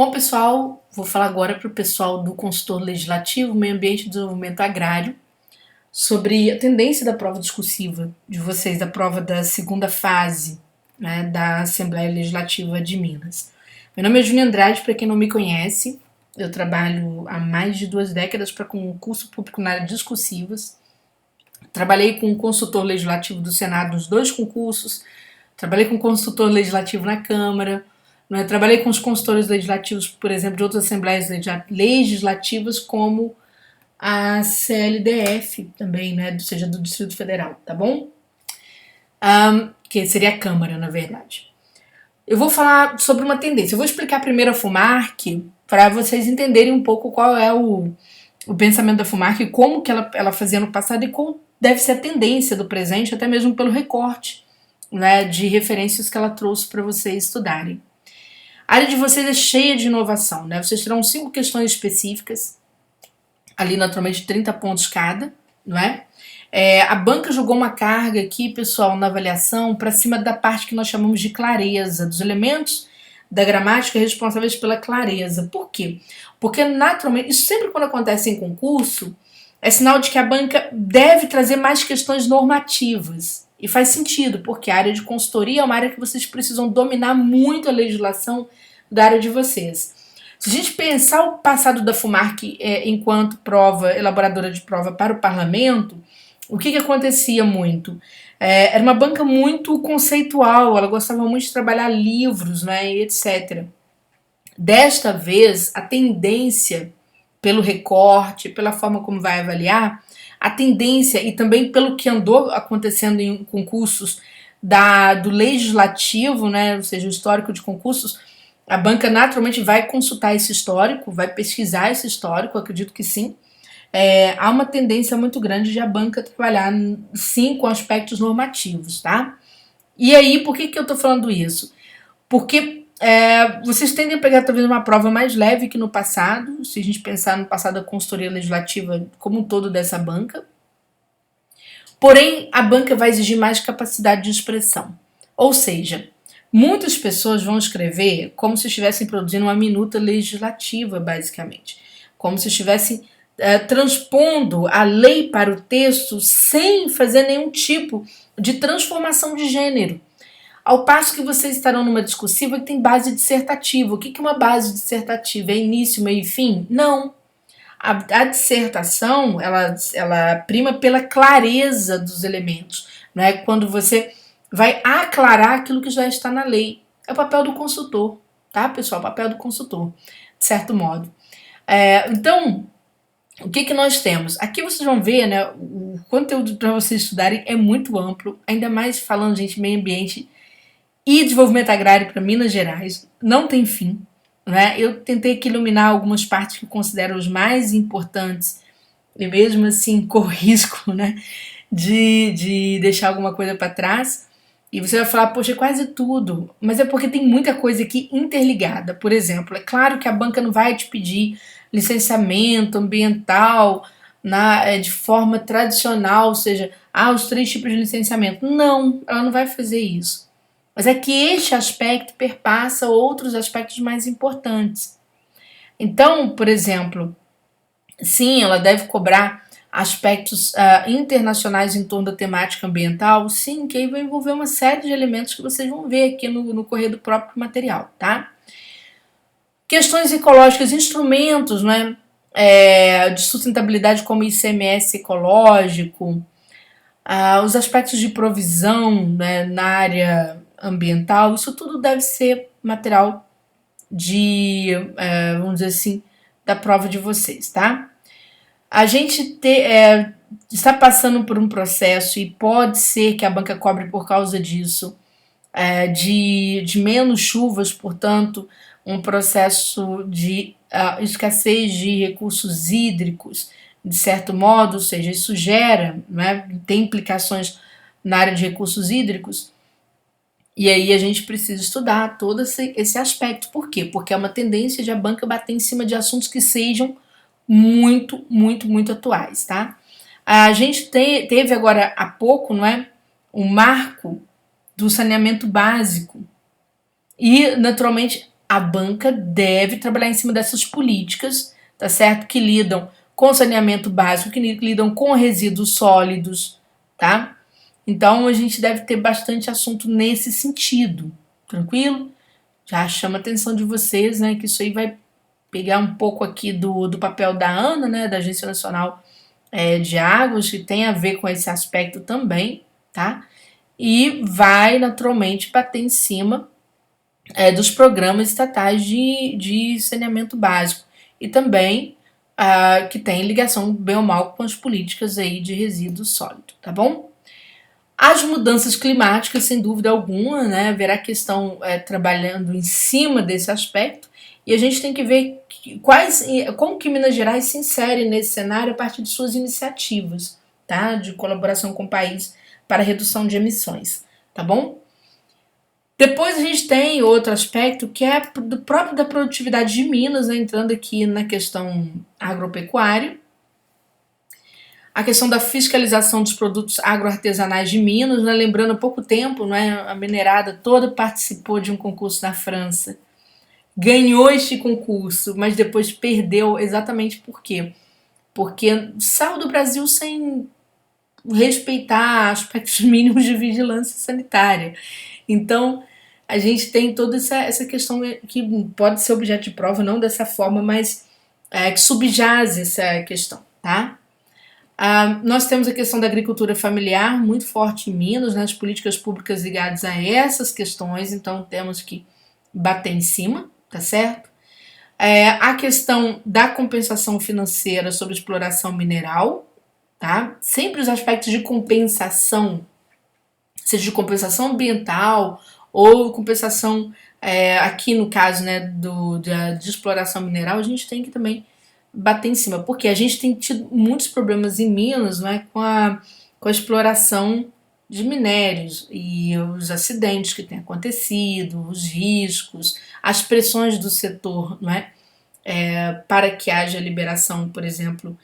Bom, pessoal, vou falar agora para o pessoal do consultor legislativo, meio ambiente e desenvolvimento agrário, sobre a tendência da prova discursiva de vocês, da prova da segunda fase, né, da Assembleia Legislativa de Minas. Meu nome é Júnia Andrade, para quem não me conhece, eu trabalho há mais de 2 décadas para concurso público na área de discursivas. Trabalhei com o consultor legislativo do Senado nos 2 concursos, trabalhei com consultor legislativo na Câmara, né? Trabalhei com os consultores legislativos, por exemplo, de outras assembleias legislativas, como a CLDF também, né? Ou seja, do Distrito Federal, tá bom? Que seria a Câmara, na verdade. Eu vou falar sobre uma tendência. Eu vou explicar primeiro a FUMARC, para vocês entenderem um pouco qual é o pensamento da FUMARC e como que ela fazia no passado e qual deve ser a tendência do presente, até mesmo pelo recorte, né, de referências que ela trouxe para vocês estudarem. A área de vocês é cheia de inovação, né? Vocês terão 5 questões específicas, ali naturalmente 30 pontos cada, não é? A banca jogou uma carga aqui, pessoal, na avaliação, para cima da parte que nós chamamos de clareza, dos elementos da gramática responsáveis pela clareza. Por quê? Porque naturalmente, isso sempre quando acontece em concurso, é sinal de que a banca deve trazer mais questões normativas. E faz sentido, porque a área de consultoria é uma área que vocês precisam dominar muito a legislação da área de vocês. Se a gente pensar o passado da FUMARC enquanto prova, elaboradora de prova para o parlamento, o que acontecia muito? Era uma banca muito conceitual, ela gostava muito de trabalhar livros, né, e etc. Desta vez, a tendência, pelo recorte, pela forma como vai avaliar, a tendência, e também pelo que andou acontecendo em concursos do legislativo, né, ou seja, o histórico de concursos, a banca naturalmente vai consultar esse histórico, vai pesquisar esse histórico, acredito que sim. Há uma tendência muito grande de a banca trabalhar, sim, com aspectos normativos, tá? E aí, por que eu tô falando isso? Porque vocês tendem a pegar talvez uma prova mais leve que no passado, se a gente pensar no passado da consultoria legislativa como um todo dessa banca. Porém, a banca vai exigir mais capacidade de expressão. Ou seja, muitas pessoas vão escrever como se estivessem produzindo uma minuta legislativa, basicamente. Como se estivessem transpondo a lei para o texto sem fazer nenhum tipo de transformação de gênero. Ao passo que vocês estarão numa discursiva que tem base dissertativa. O que é uma base dissertativa? É início, meio e fim? Não. A dissertação, ela prima pela clareza dos elementos. Né? Quando você vai aclarar aquilo que já está na lei. É o papel do consultor, tá, pessoal? O papel do consultor, de certo modo. Então, o que nós temos? Aqui vocês vão ver, né, o conteúdo para vocês estudarem é muito amplo, ainda mais falando, gente, meio ambiente e desenvolvimento agrário para Minas Gerais, não tem fim. Né? Eu tentei aqui iluminar algumas partes que eu considero os mais importantes e mesmo assim corro risco, né, de deixar alguma coisa para trás. E você vai falar, poxa, quase tudo. Mas é porque tem muita coisa aqui interligada. Por exemplo, é claro que a banca não vai te pedir licenciamento ambiental de forma tradicional, ou seja, os 3 tipos de licenciamento. Não, ela não vai fazer isso. Mas é que este aspecto perpassa outros aspectos mais importantes. Então, por exemplo, sim, ela deve cobrar aspectos internacionais em torno da temática ambiental, sim, que aí vai envolver uma série de elementos que vocês vão ver aqui no correr do próprio material, tá? Questões ecológicas, instrumentos, né, de sustentabilidade como ICMS ecológico, os aspectos de provisão, né, na área ambiental, isso tudo deve ser material vamos dizer assim, da prova de vocês, tá? A gente está passando por um processo e pode ser que a banca cobre por causa disso, de menos chuvas, portanto, um processo de escassez de recursos hídricos, de certo modo, ou seja, isso gera, né, tem implicações na área de recursos hídricos, e aí a gente precisa estudar todo esse aspecto. Por quê? Porque é uma tendência de a banca bater em cima de assuntos que sejam muito, muito, muito atuais, tá? A gente teve agora há pouco, não é, um marco do saneamento básico. E, naturalmente, a banca deve trabalhar em cima dessas políticas, tá certo? Que lidam com saneamento básico, que lidam com resíduos sólidos, tá? Então a gente deve ter bastante assunto nesse sentido, tranquilo? Já chama a atenção de vocês, né, que isso aí vai pegar um pouco aqui do papel da ANA, né, da Agência Nacional de Águas, que tem a ver com esse aspecto também, tá? E vai naturalmente bater em cima dos programas estatais de saneamento básico e também que tem ligação bem ou mal com as políticas aí de resíduo sólido, tá bom? As mudanças climáticas, sem dúvida alguma, né, haverá questão trabalhando em cima desse aspecto e a gente tem que ver como que Minas Gerais se insere nesse cenário a partir de suas iniciativas, tá, de colaboração com o país para redução de emissões, tá bom? Depois a gente tem outro aspecto que é do próprio da produtividade de Minas, né, entrando aqui na questão agropecuária, a questão da fiscalização dos produtos agroartesanais de Minas, né, lembrando há pouco tempo, né, a minerada toda participou de um concurso na França, ganhou este concurso, mas depois perdeu exatamente por quê? Porque saiu do Brasil sem respeitar aspectos mínimos de vigilância sanitária. Então, a gente tem toda essa questão que pode ser objeto de prova, não dessa forma, mas que subjaz essa questão, tá? Nós temos a questão da agricultura familiar muito forte em Minas, né, as políticas públicas ligadas a essas questões, então temos que bater em cima, tá certo? A questão da compensação financeira sobre exploração mineral, tá? Sempre os aspectos de compensação, seja de compensação ambiental ou compensação, aqui no caso, né, de exploração mineral, a gente tem que também bater em cima, porque a gente tem tido muitos problemas em Minas, né, com a exploração de minérios e os acidentes que têm acontecido, os riscos, as pressões do setor, não é? Para que haja liberação, por exemplo,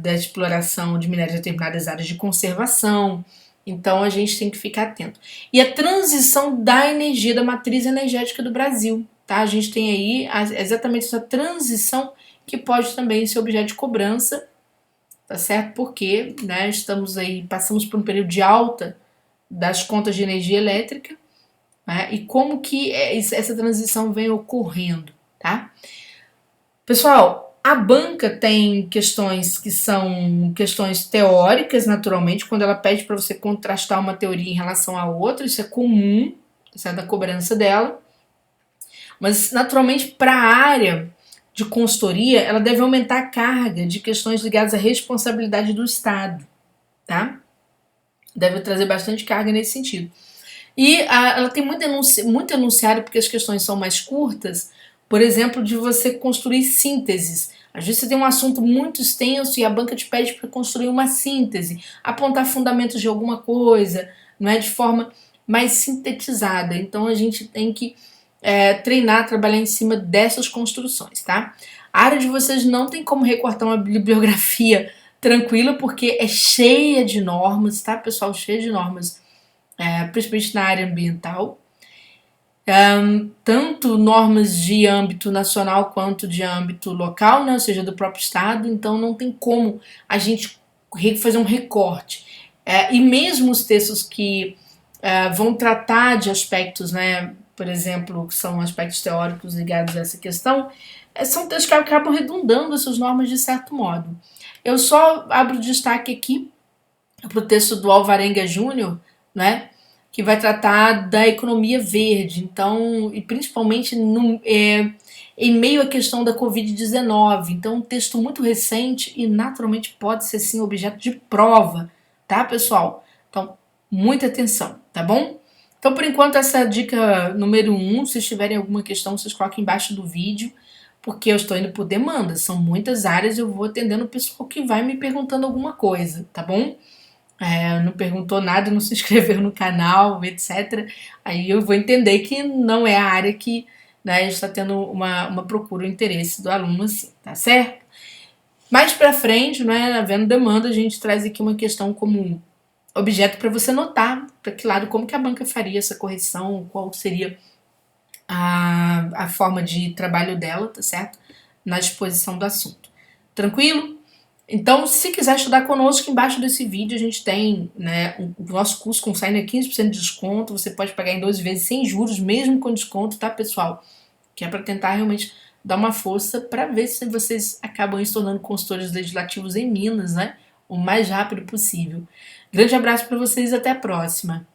da exploração de minérios em determinadas áreas de conservação. Então a gente tem que ficar atento. E a transição da energia, da matriz energética do Brasil. Tá? A gente tem aí exatamente essa transição que pode também ser objeto de cobrança, tá certo? Porque, né, passamos por um período de alta das contas de energia elétrica, né, e como que essa transição vem ocorrendo, tá? Pessoal, a banca tem questões que são questões teóricas, naturalmente, quando ela pede para você contrastar uma teoria em relação a outra, isso é comum, certo? Da cobrança dela, mas naturalmente para a área de consultoria, ela deve aumentar a carga de questões ligadas à responsabilidade do Estado, tá? Deve trazer bastante carga nesse sentido. E ela tem muito enunciado, porque as questões são mais curtas, por exemplo, de você construir sínteses. Às vezes você tem um assunto muito extenso e a banca te pede para construir uma síntese, apontar fundamentos de alguma coisa, não é, de forma mais sintetizada. Então a gente tem que treinar, trabalhar em cima dessas construções, tá? A área de vocês não tem como recortar uma bibliografia tranquila, porque é cheia de normas, tá, pessoal? Cheia de normas, principalmente na área ambiental. Tanto normas de âmbito nacional quanto de âmbito local, né, ou seja, do próprio estado, então não tem como a gente fazer um recorte. E mesmo os textos que vão tratar de aspectos, né, por exemplo, que são aspectos teóricos ligados a essa questão, são textos que acabam redundando essas normas de certo modo. Eu só abro destaque aqui para o texto do Alvarenga Júnior, né, que vai tratar da economia verde, então, e principalmente em meio à questão da Covid-19. Então, um texto muito recente e naturalmente pode ser sim objeto de prova, tá, pessoal? Então, muita atenção, tá bom? Então, por enquanto, essa é a dica número 1. Se tiverem alguma questão, vocês coloquem embaixo do vídeo, porque eu estou indo por demanda. São muitas áreas, eu vou atendendo o pessoal que vai me perguntando alguma coisa, tá bom? Não perguntou nada, não se inscreveu no canal, etc. Aí eu vou entender que não é a área que, né, está tendo uma procura, um interesse do aluno assim, tá certo? Mais pra frente, né, havendo demanda, a gente traz aqui uma questão como objeto para você notar para que lado, como que a banca faria essa correção, qual seria a forma de trabalho dela, tá certo? Na exposição do assunto. Tranquilo? Então, se quiser estudar conosco, embaixo desse vídeo a gente tem, né, o nosso curso com Signer 15% de desconto. Você pode pagar em 12 vezes sem juros, mesmo com desconto, tá, pessoal? Que é para tentar realmente dar uma força para ver se vocês acabam se tornando consultores legislativos em Minas, né? O mais rápido possível. Grande abraço para vocês e até a próxima.